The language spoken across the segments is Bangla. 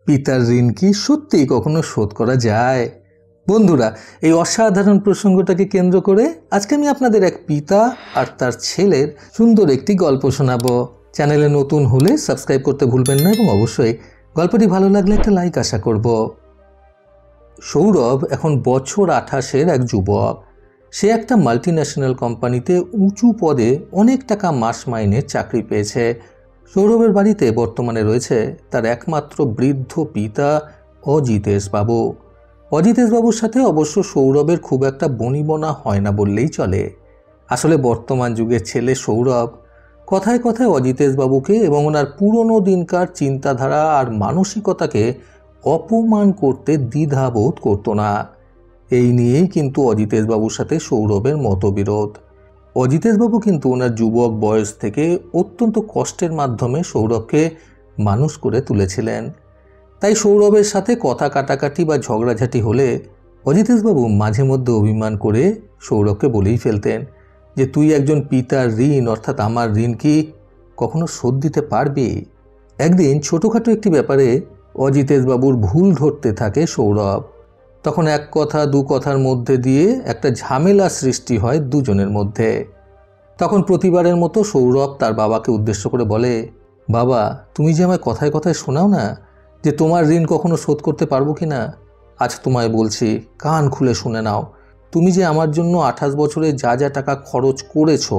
পিতার ঋণ কি সত্যিই কখনো শোধ করা যায়? বন্ধুরা, এই অসাধারণ প্রসঙ্গটাকে কেন্দ্র করে আজকে আমি আপনাদের এক পিতা আর তার ছেলের সুন্দর একটি গল্প শোনাবো। চ্যানেলে নতুন হলে সাবস্ক্রাইব করতে ভুলবেন না এবং অবশ্যই গল্পটি ভালো লাগলে একটা লাইক আশা করব। সৌরভ এখন বছর 28-এর এক যুবক। সে একটা মাল্টিন্যাশনাল কোম্পানিতে উঁচু পদে অনেক টাকা মাস মাইনের চাকরি পেয়েছে। সৌরভের বাড়িতে বর্তমানে রয়েছে তার একমাত্র বৃদ্ধ পিতা অজিতেশবাবু। অজিতেশবাবুর সাথে অবশ্য সৌরভের খুব একটা বনিবনা হয় না বললেই চলে। আসলে বর্তমান যুগের ছেলে সৌরভ কথায় কথায় অজিতেশবাবুকে এবং ওনার পুরনো দিনকার চিন্তাধারা আর মানসিকতাকে অপমান করতে দ্বিধাবোধ করত না। এই নিয়েই কিন্তু অজিতেশবাবুর সাথে সৌরভের মতবিরোধ। অজিতেশবাবু কিন্তু ওনার যুবক বয়স থেকে অত্যন্ত কষ্টের মাধ্যমে সৌরভকে মানুষ করে তুলেছিলেন। তাই সৌরভের সাথে কথা কাটাকাটি বা ঝগড়াঝাটি হলে অজিতেশবাবু মাঝে মধ্যে অভিমান করে সৌরভকে বলেই ফেলতেন যে তুই একজন পিতার ঋণ অর্থাৎ আমার ঋণ কি কখনো শোধ দিতে পারবি? একদিন ছোটোখাটো একটি ব্যাপারে অজিতেশবাবুর ভুল ধরতে থাকে সৌরভ। তখন এক কথা দু কথার মধ্যে দিয়ে একটা ঝামেলা সৃষ্টি হয় দুজনের মধ্যে। তখন প্রতিবারের মতো সৌরভ তার বাবাকে উদ্দেশ্য করে বলে, বাবা, তুমি যে আমায় কথায় কথায় শোনাও না যে তোমার ঋণ কখনো শোধ করতে পারবো কি না, আজ তোমায় বলছি, কান খুলে শুনে নাও। তুমি যে আমার জন্য 28 বছরে যা যা টাকা খরচ করেছো,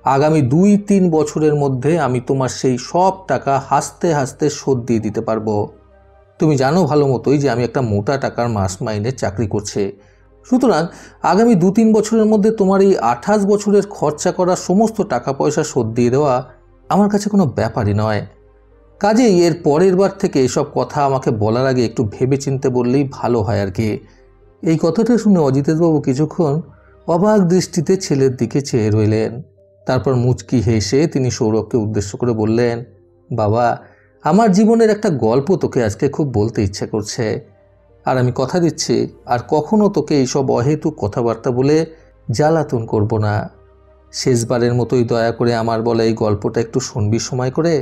আগামী 2-3 বছরের মধ্যে আমি তোমার সেই সব টাকা হাসতে হাসতে শোধ দিয়ে দিতে পারবো। তুমি জানো ভালো মতোই যে আমি একটা মোটা টাকার মাস মাইনের চাকরি করছি। সুতরাং আগামী 2-3 বছরের মধ্যে তোমার এই 28 বছরের খরচা করা সমস্ত টাকা পয়সা শোধ দিয়ে দেওয়া আমার কাছে কোনো ব্যাপারই নয়। কাজেই এর পরের বার থেকে এসব কথা আমাকে বলার আগে একটু ভেবে চিনতে বললেই ভালো হয় আর কি। এই কথাটা শুনে অজিতেশবাবু কিছুক্ষণ অবাক দৃষ্টিতে ছেলের দিকে চেয়ে রইলেন। তারপর মুচকি হেসে তিনি সৌরভকে উদ্দেশ্য করে বললেন, বাবা, আমার জীবনের একটা গল্প তোকে আজকে খুব বলতে ইচ্ছে করছে। আর আমি কথা দিচ্ছি আর কখনো তোকে এইসব অহেতুক কথাবার্তা বলে জ্বালাতন করব না। শেষবারের মতোই দয়া করে আমার বলা এই গল্পটা একটু শুনবি সময় করে।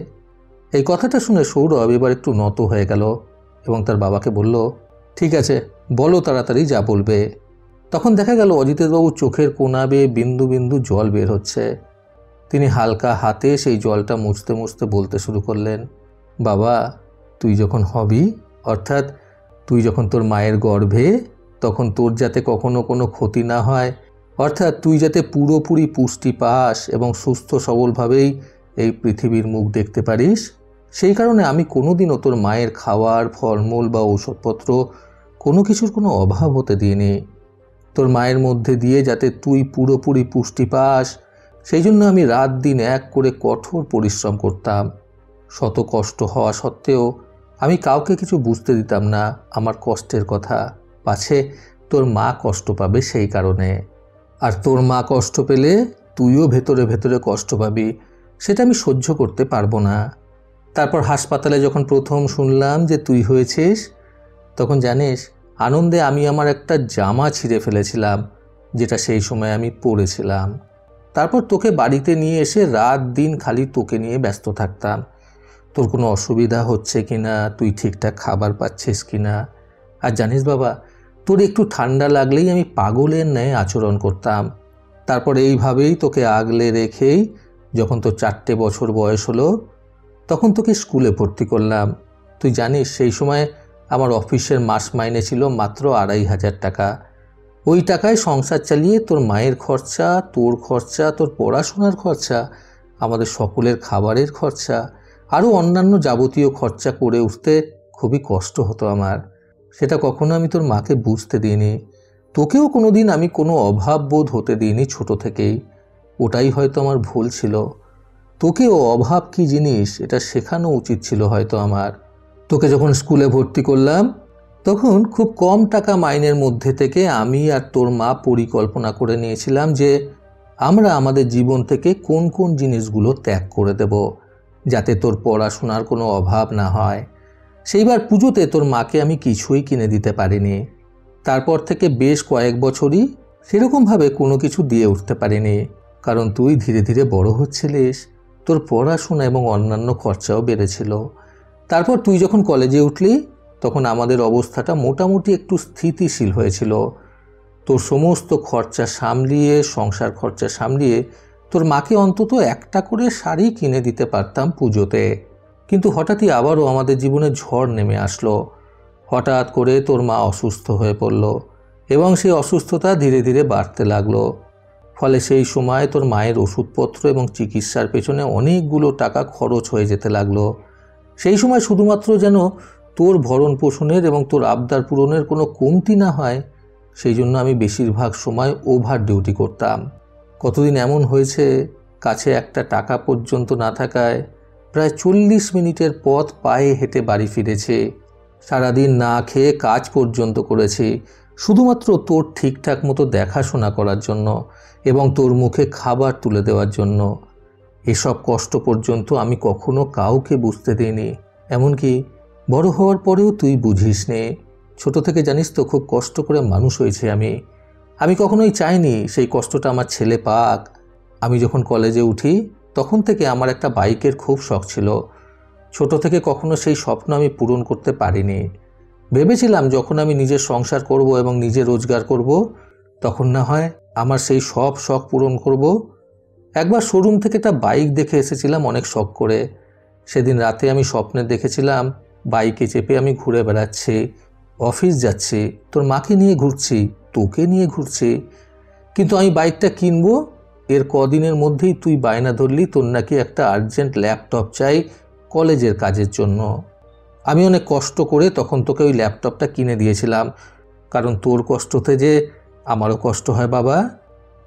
এই কথাটা শুনে সৌরভ এবার একটু নত হয়ে গেল এবং তার বাবাকে বলল, ঠিক আছে, বলো তাড়াতাড়ি যা বলবে। তখন দেখা গেল অজিতেশবাবুর চোখের কোণা বেয়ে বিন্দু বিন্দু জল বের হচ্ছে। তিনি হালকা হাতে সেই জলটা মুছতে মুছতে বলতে শুরু করলেন, বাবা, তুই যখন হবি অর্থাৎ তুই যখন তোর মায়ের গর্ভে, তখন তোর যাতে কখনো কোনো ক্ষতি না হয়, অর্থাৎ তুই যাতে পুরোপুরি পুষ্টি পাস এবং সুস্থ সবলভাবেই এই পৃথিবীর মুখ দেখতে পারিস, সেই কারণে আমি কোনোদিনও তোর মায়ের খাওয়ার, ফলমূল বা ঔষধপত্র কোনো কিছুর কোনো অভাব হতে দিইনি। তোর মায়ের মধ্যে দিয়ে যাতে তুই পুরোপুরি পুষ্টি পাস, সেই জন্য আমি রাত দিন এক করে কঠোর পরিশ্রম করতাম। শত কষ্ট হওয়া সত্ত্বেও আমি কাউকে কিছু বুঝতে দিতাম না আমার কষ্টের কথা, পাছে তোর মা কষ্ট পাবে সেই কারণে। আর তোর মা কষ্ট পেলে তুইও ভেতরে ভেতরে কষ্ট পাবি, সেটা আমি সহ্য করতে পারবো না। তারপর হাসপাতালে যখন প্রথম শুনলাম যে তুই হয়েছিস, তখন জানিস আনন্দে আমি আমার একটা জামা ছিঁড়ে ফেলেছিলাম, যেটা সেই সময় আমি পরেছিলাম। তারপর তোকে বাড়িতে নিয়ে এসে রাত দিন খালি তোকে নিয়ে ব্যস্ত থাকতাম, তোর কোনো অসুবিধা হচ্ছে কিনা, তুই ঠিকঠাক খাবার পাচ্ছিস কিনা। আর জানিস বাবা, তোর একটু ঠান্ডা লাগলেই আমি পাগলের ন্যায় আচরণ করতাম। তারপর এইভাবেই তোকে আগলে রেখেই যখন তোর 4টে বছর বয়স হলো, তখন তোকে স্কুলে ভর্তি করলাম। তুই জানিস সেই সময় আমার অফিসের মাস মাইনে ছিল মাত্র 2500 টাকা। ওই টাকায় সংসার চালিয়ে তোর মায়ের খরচা, তোর খরচা, তোর পড়াশোনার খরচা, আমাদের সকলের খাবারের খরচা, আরও অন্যান্য যাবতীয় খরচা করে উঠতে খুবই কষ্ট হতো আমার। সেটা কখনো আমি তোর মাকে বুঝতে দিইনি। তোকেও কোনো দিন আমি কোনো অভাব বোধ হতে দিইনি ছোট থেকেই। ওটাই হয়তো আমার ভুল ছিল। তোকেও অভাব কী জিনিস এটা শেখানো উচিত ছিল হয়তো আমার। তোকে যখন স্কুলে ভর্তি করলাম, তখন খুব কম টাকা মাইনের মধ্যে থেকে আমি আর তোর মা পরিকল্পনা করে নিয়েছিলাম যে আমরা আমাদের জীবন থেকে কোন কোন জিনিসগুলো ত্যাগ করে দেব, যাতে তোর পড়াশোনার কোনো অভাব না হয়। সেইবার পুজোতে তোর মাকে আমি কিছুই কিনে দিতে পারিনি। তারপর থেকে বেশ কয়েক বছরই সেরকমভাবে কোনো কিছু দিয়ে উঠতে পারিনি, কারণ তুই ধীরে ধীরে বড় হচ্ছিলিস, তোর পড়াশোনা এবং অন্যান্য খরচাও বেড়েছিল। তারপর তুই যখন কলেজে উঠলি তখন আমাদের অবস্থাটা মোটামুটি একটু স্থিতিশীল হয়েছিল। তোর সমস্ত খরচা সামলিয়ে, সংসার খরচা সামলিয়ে তোর মাকে অন্তত একটা করে শাড়ি কিনে দিতে পারতাম পুজোতে। কিন্তু হঠাৎই আবারও আমাদের জীবনে ঝড় নেমে আসলো। হঠাৎ করে তোর মা অসুস্থ হয়ে পড়ল এবং সেই অসুস্থতা ধীরে ধীরে বাড়তে লাগলো। ফলে সেই সময় তোর মায়ের ওষুধপত্র এবং চিকিৎসার পেছনে অনেকগুলো টাকা খরচ হয়ে যেতে লাগলো। সেই সময় শুধুমাত্র যেন তোর ভরণ পোষণের এবং তোর আবদার পূরণের কোনো কমতি না হয়, সেই জন্য আমি বেশিরভাগ সময় ওভার ডিউটি করতাম। কতদিন এমন হয়েছে কাছে একটা টাকা পর্যন্ত না থাকায় প্রায় 40 মিনিটের পথ পায়ে হেঁটে বাড়ি ফিরেছি। সারাদিন না খেয়ে কাজ পর্যন্ত করেছি শুধুমাত্র তোর ঠিকঠাক মতো দেখাশোনা করার জন্য এবং তোর মুখে খাবার তুলে দেওয়ার জন্য। এসব কষ্ট পর্যন্ত আমি কখনো কাউকে বুঝতে দিইনি, এমনকি বড় হওয়ার পরেও তুই বুঝিস নে। ছোট থেকে জানিস তো খুব কষ্ট করে মানুষ হয়েছে আমি কখনোই চাইনি সেই কষ্টটা আমার ছেলে পাক। আমি যখন কলেজে উঠি তখন থেকে আমার একটা বাইকের খুব শখ ছিল। ছোট থেকে কখনো সেই স্বপ্ন আমি পূরণ করতে পারিনি। ভেবেছিলাম যখন আমি নিজের সংসার করব এবং নিজে রোজগার করব তখন না হয় আমার সেই সব শখ পূরণ করব। একবার শোরুম থেকে একটা বাইক দেখে এসেছিলাম অনেক শখ করে। সেদিন রাতে আমি স্বপ্নে দেখেছিলাম বাইকে চেপে আমি ঘুরে বেড়াচ্ছি, অফিস যাচ্ছি, তোর মাকে নিয়ে ঘুরছি, তোকে নিয়ে ঘুরছি। কিন্তু আমি বাইকটা কিনবো এর কদিনের মধ্যেই তুই বায়না ধরলি তোর নাকি একটা আর্জেন্ট ল্যাপটপ চাই কলেজের কাজের জন্য। আমি অনেক কষ্ট করে তখন তোকে ওই ল্যাপটপটা কিনে দিয়েছিলাম, কারণ তোর কষ্টতে যে আমারও কষ্ট হয় বাবা।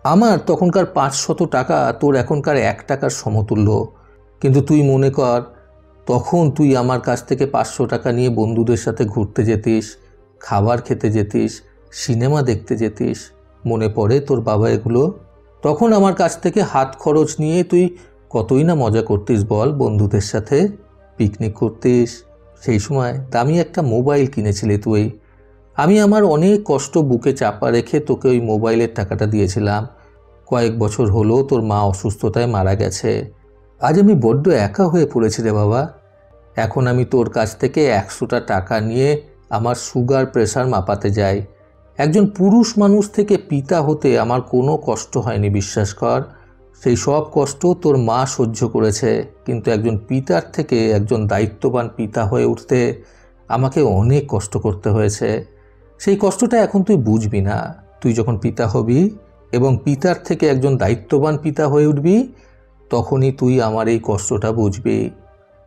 আমার তখনকার 500 টাকা তোর এখনকার 1 টাকার সমতুল্য। কিন্তু তুই মনে কর তখন তুই আমার কাছ থেকে 500 টাকা নিয়ে বন্ধুদের সাথে ঘুরতে যেতিস, খাবার খেতে যেতিস, সিনেমা দেখতে যেতিস। মনে পড়ে তোর বাবা এগুলো? তখন আমার কাছ থেকে হাত খরচ নিয়ে তুই কতই না মজা করতিস বল, বন্ধুদের সাথে পিকনিক করতিস। সেই সময় দামি একটা মোবাইল কিনেছিলি তুই। আমি আমার অনেক কষ্ট বুকে চাপা রেখে তোকে ওই মোবাইলের টাকাটা দিয়েছিলাম। কয়েক বছর হলো তোর মা অসুস্থতায় মারা গেছে। আজ আমি বড্ড একা হয়ে পড়েছি রে বাবা। এখন আমি তোর কাছ থেকে 100টা টাকা নিয়ে আমার সুগার প্রেশার মাপাতে যাই। একজন পুরুষ মানুষ থেকে পিতা হতে আমার কোনো কষ্ট হয়নি, বিশ্বাস কর। সেই সব কষ্ট তোর মা সহ্য করেছে, কিন্তু একজন পিতার থেকে একজন দায়িত্ববান পিতা হয়ে উঠতে আমাকে অনেক কষ্ট করতে হয়েছে। সেই কষ্টটা এখন তুই বুঝবি না। তুই যখন পিতা হবি এবং পিতার থেকে একজন দায়িত্ববান পিতা হয়ে উঠবি তখনই তুই আমার এই কষ্টটা বুঝবি।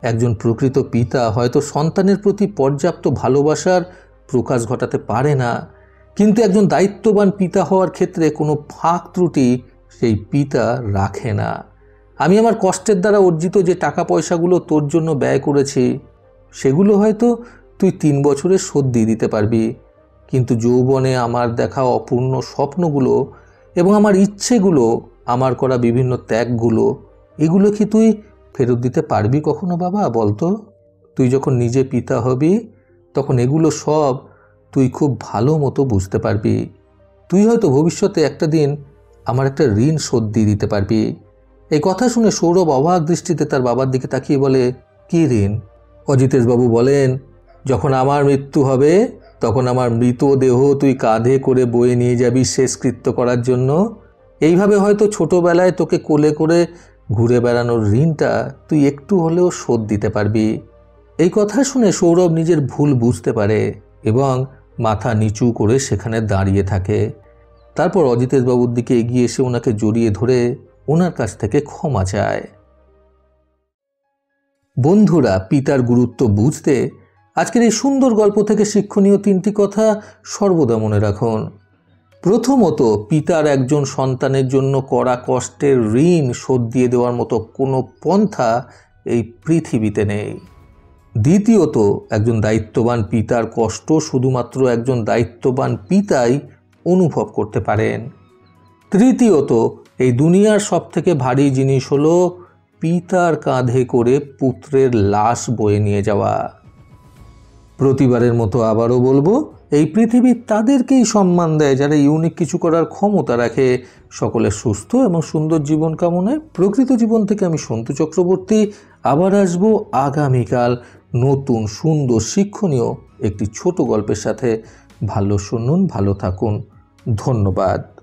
একজন প্রকৃত পিতা হয়তো সন্তানের প্রতি পর্যাপ্ত ভালোবাসার প্রকাশ ঘটাতে পারে না, কিন্তু একজন দায়িত্ববান পিতা হওয়ার ক্ষেত্রে কোনো ফাঁক ত্রুটি সেই পিতা রাখে না। আমি আমার কষ্টের দ্বারা অর্জিত যে টাকা পয়সাগুলো তোর জন্য ব্যয় করেছি সেগুলো হয়তো তুই 3 বছরে শোধ দিয়ে দিতে পারবি, কিন্তু যৌবনে আমার দেখা অপূর্ণ স্বপ্নগুলো এবং আমার ইচ্ছেগুলো, আমার করা বিভিন্ন ত্যাগগুলো, এগুলো কি তুই ফেরত দিতে পারবি কখনো বাবা বলতো? তুই যখন নিজে পিতা হবি তখন এগুলো সব তুই খুব ভালো মতো বুঝতে পারবি। তুই হয়তো ভবিষ্যতে একটা দিন আমার একটা ঋণ শোধ দিয়ে দিতে পারবি। এই কথা শুনে সৌরভ অবাক দৃষ্টিতে তার বাবার দিকে তাকিয়ে বলে, কী ঋণ? অজিতেশবাবু বলেন, যখন আমার মৃত্যু হবে তখন আমার মৃতদেহ তুই কাঁধে করে বয়ে নিয়ে যাবি শেষকৃত্য করার জন্য। এইভাবে হয়তো ছোটবেলায় তোকে কোলে করে ঘুরে বেড়ানোর ঋণটা তুই একটু হলেও শোধ দিতে পারবি। এই কথা শুনে সৌরভ নিজের ভুল বুঝতে পারে এবং মাথা নিচু করে সেখানে দাঁড়িয়ে থাকে। তারপর অজিতেশবাবুর দিকে এগিয়ে এসে ওনাকে জড়িয়ে ধরে ওনার কাছ থেকে ক্ষমা চায়। বন্ধুরা, পিতার গুরুত্ব বুঝতে আজকের এই সুন্দর গল্প থেকে শিক্ষণীয় 3টি কথা সর্বদা মনে রাখুন। প্রথমত, পিতার একজন সন্তানের জন্য করা কষ্টের ঋণ শোধ দিয়ে দেওয়ার মতো কোনো পন্থা এই পৃথিবীতে নেই। দ্বিতীয়ত, একজন দায়িত্ববান পিতার কষ্ট শুধুমাত্র একজন দায়িত্ববান পিতাই অনুভব করতে পারেন। তৃতীয়ত, এই দুনিয়ার সবথেকে ভারী জিনিস হলো পিতার কাঁধে করে পুত্রের লাশ বয়ে নিয়ে যাওয়া। প্রতিবারের মতো আবারও বলবো, এই পৃথিবী তাদেরকেই সম্মান দেয় যারা ইউনিক কিছু করার ক্ষমতা রাখে। সকলের সুস্থ এবং সুন্দর জীবন কামনায় প্রকৃত জীবন থেকে আমি সন্তু চক্রবর্তী আবার আসবো আগামীকাল নতুন সুন্দর শিক্ষণীয় একটি ছোট গল্পের সাথে। ভালো শুনুন, ভালো থাকুন। ধন্যবাদ।